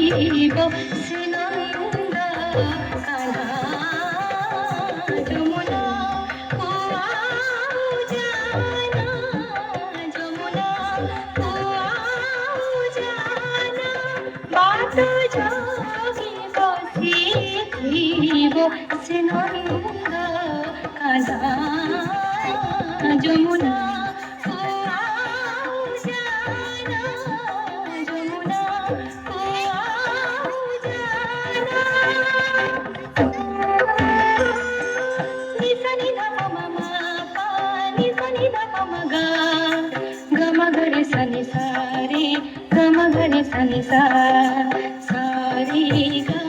শিখিব শ্রীনন্দ কানা যমুনা কুয়াও জানা যমুনা কুয়াও জানা বাত যোগিব শিখিব শ্রীনন্দ কানা যমুনা কুয়াও জানা যমুনা কুয়াও জানা নিসা নিধা মা পা নিসা নিধা মা গা গম গরে সা নি সা রে গম গরে সা নি সা সা রে গা